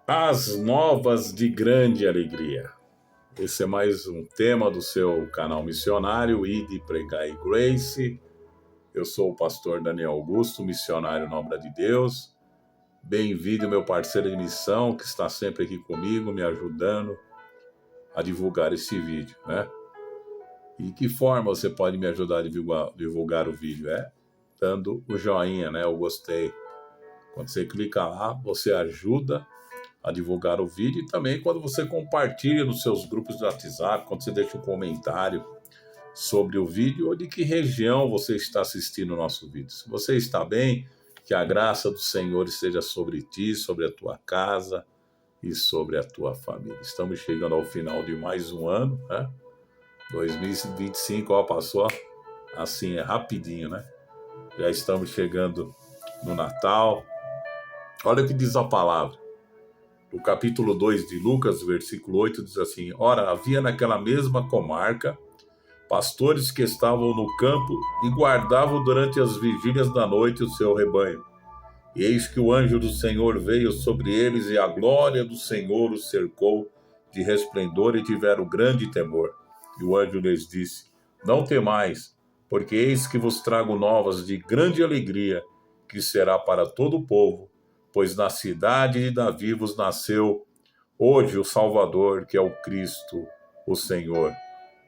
As novas de grande alegria. Esse é mais um tema do seu canal missionário, Ide, Pregai Grace. Eu sou o pastor Daniel Augusto, missionário na obra de Deus. Bem-vindo, meu parceiro de missão, que está sempre aqui comigo, me ajudando a divulgar esse vídeo, né? E que forma você pode me ajudar a divulgar o vídeo? Dando o joinha, né? O gostei. Quando você clica lá, você ajuda a divulgar o vídeo, e também quando você compartilha nos seus grupos de WhatsApp, quando você deixa um comentário sobre o vídeo ou de que região você está assistindo o nosso vídeo. Se você está bem, que a graça do Senhor esteja sobre ti, sobre a tua casa e sobre a tua família. Estamos chegando ao final de mais um ano, né? 2025, passou assim, rapidinho, né? Já estamos chegando no Natal. Olha o que diz a palavra. O capítulo 2 de Lucas, versículo 8, diz assim: Ora, havia naquela mesma comarca pastores que estavam no campo e guardavam durante as vigílias da noite o seu rebanho. E eis que o anjo do Senhor veio sobre eles, e a glória do Senhor os cercou de resplendor, e tiveram grande temor. E o anjo lhes disse: Não temais, porque eis que vos trago novas de grande alegria, que será para todo o povo, pois na cidade de Davi vos nasceu hoje o Salvador, que é o Cristo, o Senhor.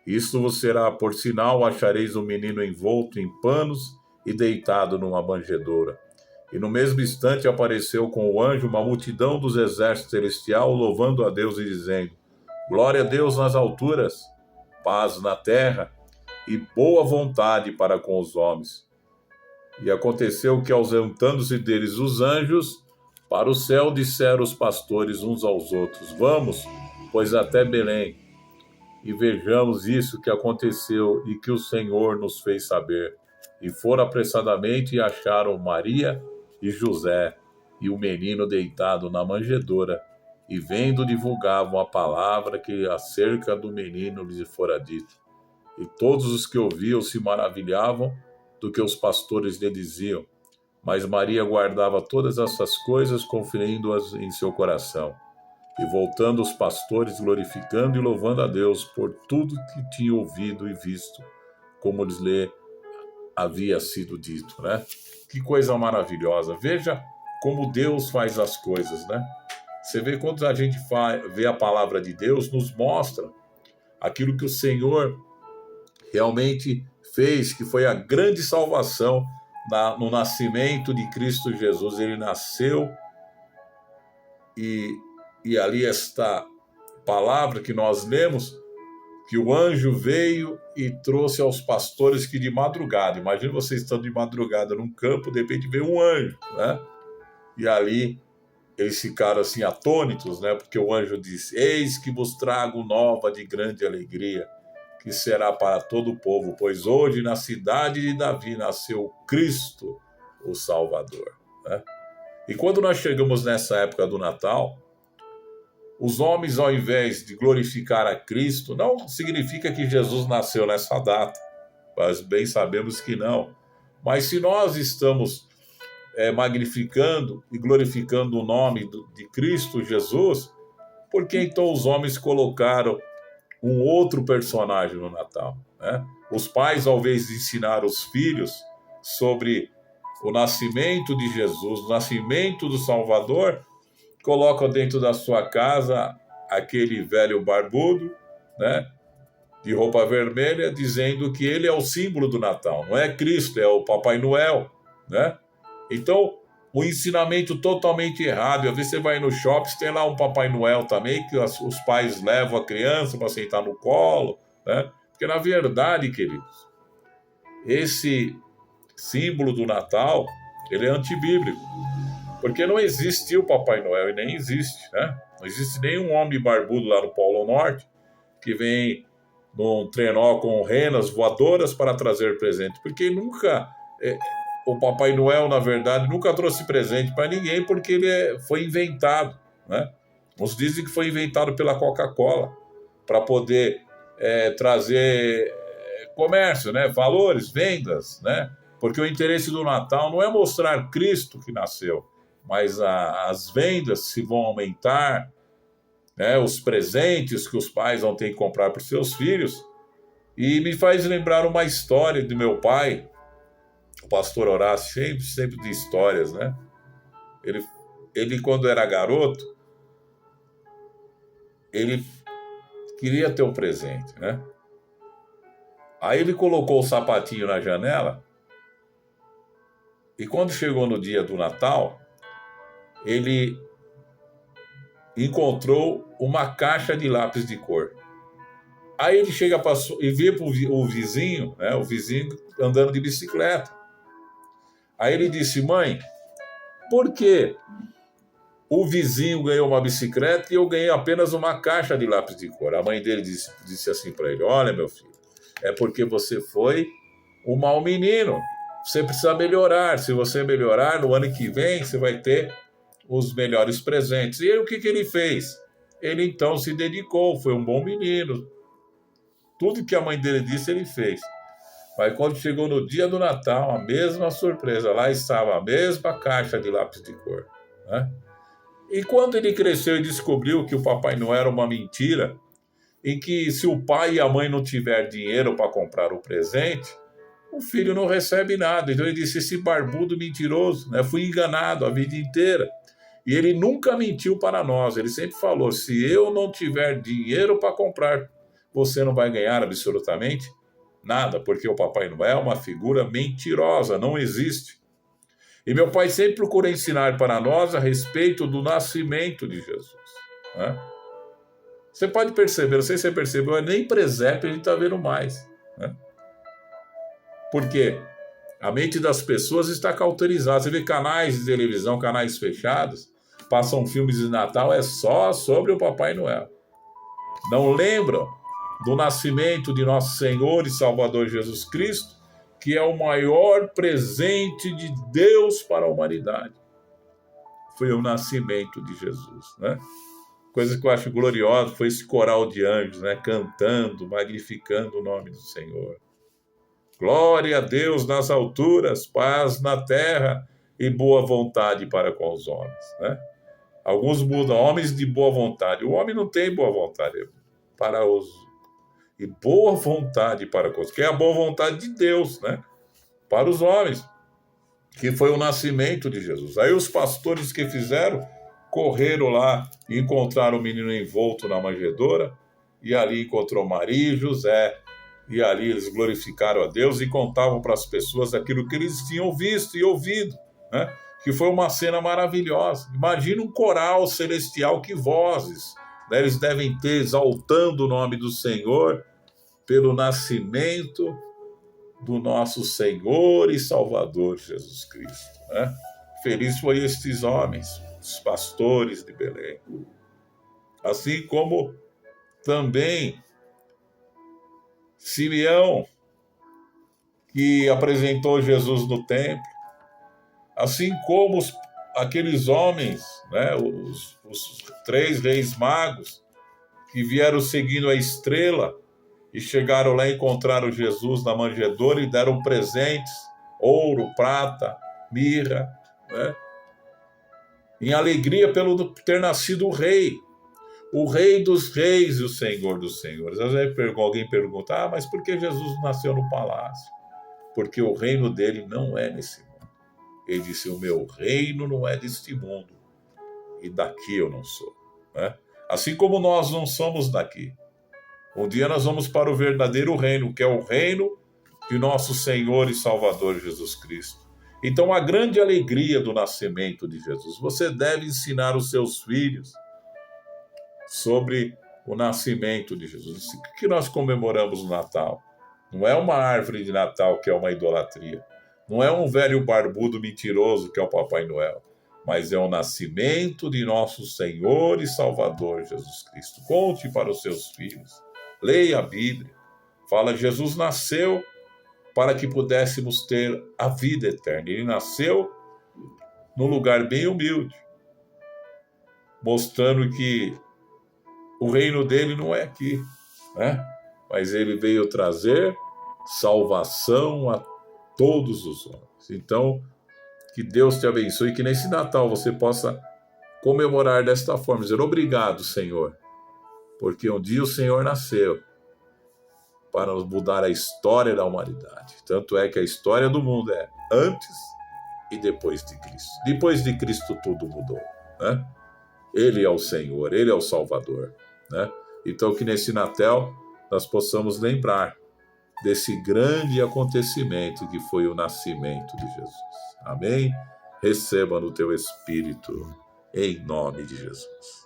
Isto vos será por sinal: achareis um menino envolto em panos e deitado numa manjedoura. E no mesmo instante apareceu com o anjo uma multidão dos exércitos celestiais, louvando a Deus e dizendo: Glória a Deus nas alturas, paz na terra e boa vontade para com os homens. E aconteceu que, ausentando-se deles os anjos, para o céu disseram os pastores uns aos outros: Vamos, pois, até Belém, e vejamos isso que aconteceu e que o Senhor nos fez saber. E foram apressadamente e acharam Maria e José e o menino deitado na manjedoura, e vendo divulgavam a palavra que acerca do menino lhes fora dito. E todos os que ouviam se maravilhavam do que os pastores lhe diziam. Mas Maria guardava todas essas coisas, conferindo-as em seu coração. E voltando os pastores, glorificando e louvando a Deus por tudo que tinham ouvido e visto, como lhe havia sido dito, né? Que coisa maravilhosa. Veja como Deus faz as coisas, né? Você vê quando a gente vê a palavra de Deus, nos mostra aquilo que o Senhor realmente fez, que foi a grande salvação no nascimento de Cristo Jesus. Ele nasceu e ali esta palavra que nós lemos, que o anjo veio e trouxe aos pastores que de madrugada, imagina vocês estando de madrugada num campo, de repente veio um anjo, né? E ali eles ficaram assim atônitos, né? Porque o anjo disse: Eis que vos trago nova de grande alegria, que será para todo o povo, pois hoje na cidade de Davi nasceu Cristo, o Salvador, né? E quando nós chegamos nessa época do Natal, os homens, ao invés de glorificar a Cristo, não significa que Jesus nasceu nessa data, mas bem sabemos que não. Mas se nós estamos magnificando e glorificando o nome de Cristo Jesus, por que então os homens colocaram um outro personagem no Natal, né? Os pais, ao invés de ensinar os filhos sobre o nascimento de Jesus, o nascimento do Salvador, colocam dentro da sua casa aquele velho barbudo, né, de roupa vermelha, dizendo que ele é o símbolo do Natal. Não é Cristo, é o Papai Noel, né? Então, o ensinamento totalmente errado. Às vezes você vai no shopping, tem lá um Papai Noel também, que os pais levam a criança para sentar no colo, né? Porque, na verdade, queridos, esse símbolo do Natal, ele é antibíblico. Porque não existe o Papai Noel, e nem existe, né? Não existe nenhum homem barbudo lá no Polo Norte que vem num trenó com renas voadoras para trazer presente. Porque nunca... o Papai Noel, na verdade, nunca trouxe presente para ninguém, porque ele foi inventado, né? Uns dizem que foi inventado pela Coca-Cola para poder trazer comércio, né? Valores, vendas, né? Porque o interesse do Natal não é mostrar Cristo que nasceu, mas as vendas se vão aumentar, né? Os presentes que os pais vão ter que comprar para os seus filhos. E me faz lembrar uma história do meu pai, o pastor Horácio, sempre de histórias, né? Ele, quando era garoto, ele queria ter um presente, né? Aí ele colocou o sapatinho na janela e quando chegou no dia do Natal, ele encontrou uma caixa de lápis de cor. Aí ele chega e vê o vizinho, né? O vizinho andando de bicicleta. Aí ele disse: mãe, por que o vizinho ganhou uma bicicleta e eu ganhei apenas uma caixa de lápis de cor? A mãe dele disse assim para ele: olha, meu filho, é porque você foi um mau menino. Você precisa melhorar. Se você melhorar, no ano que vem, você vai ter os melhores presentes. E aí, o que ele fez? Ele então se dedicou, foi um bom menino. Tudo que a mãe dele disse, ele fez. Mas quando chegou no dia do Natal, a mesma surpresa. Lá estava a mesma caixa de lápis de cor, né? E quando ele cresceu e descobriu que o Papai Noel era uma mentira, em que se o pai e a mãe não tiver dinheiro para comprar o presente, o filho não recebe nada. Então ele disse: esse barbudo mentiroso, né? Fui enganado a vida inteira. E ele nunca mentiu para nós. Ele sempre falou: se eu não tiver dinheiro para comprar, você não vai ganhar absolutamente nada, porque o Papai Noel é uma figura mentirosa, não existe. E meu pai sempre procura ensinar para nós a respeito do nascimento de Jesus, né? Você pode perceber, não sei se você percebeu, nem presépio a gente está vendo mais, né? Porque a mente das pessoas está cauterizada. Você vê canais de televisão, canais fechados, passam filmes de Natal, é só sobre o Papai Noel. Não lembram do nascimento de nosso Senhor e Salvador Jesus Cristo, que é o maior presente de Deus para a humanidade. Foi o nascimento de Jesus, né? Coisa que eu acho gloriosa foi esse coral de anjos, né? Cantando, magnificando o nome do Senhor. Glória a Deus nas alturas, paz na terra e boa vontade para com os homens, né? Alguns mudam, homens de boa vontade. O homem não tem boa vontade para os... E boa vontade para com os... Que é a boa vontade de Deus, né? Para os homens. Que foi o nascimento de Jesus. Aí os pastores que fizeram, correram lá e encontraram o menino envolto na manjedoura, e ali encontrou Maria e José, e ali eles glorificaram a Deus e contavam para as pessoas aquilo que eles tinham visto e ouvido, né? Que foi uma cena maravilhosa. Imagina um coral celestial, que vozes, né, eles devem ter exaltando o nome do Senhor pelo nascimento do nosso Senhor e Salvador Jesus Cristo, né? Feliz foi estes homens, os pastores de Belém. Assim como também Simeão, que apresentou Jesus no templo, assim como aqueles homens, né, os 3 reis magos, que vieram seguindo a estrela e chegaram lá e encontraram Jesus na manjedoura e deram presentes, ouro, prata, mirra, né, em alegria pelo ter nascido o rei dos reis e o Senhor dos senhores. Às vezes alguém pergunta: mas por que Jesus nasceu no palácio? Porque o reino dele não é nesse mundo. Ele disse: o meu reino não é deste mundo, e daqui eu não sou, né? Assim como nós não somos daqui. Um dia nós vamos para o verdadeiro reino, que é o reino de nosso Senhor e Salvador Jesus Cristo. Então, a grande alegria do nascimento de Jesus. Você deve ensinar os seus filhos sobre o nascimento de Jesus. O que nós comemoramos no Natal? Não é uma árvore de Natal, que é uma idolatria. Não é um velho barbudo mentiroso, que é o Papai Noel. Mas é o nascimento de nosso Senhor e Salvador Jesus Cristo. Conte para os seus filhos. Leia a Bíblia. Fala: Jesus nasceu para que pudéssemos ter a vida eterna. Ele nasceu num lugar bem humilde, mostrando que o reino dele não é aqui, né? Mas ele veio trazer salvação a todos os homens. Então, Que Deus te abençoe e que nesse Natal você possa comemorar desta forma, dizer obrigado, Senhor, porque um dia o Senhor nasceu para mudar a história da humanidade. Tanto é que a história do mundo é antes e depois de Cristo. Depois de Cristo tudo mudou, né? Ele é o Senhor, Ele é o Salvador, né? Então que nesse Natal nós possamos lembrar desse grande acontecimento que foi o nascimento de Jesus. Amém? Receba no teu espírito, em nome de Jesus.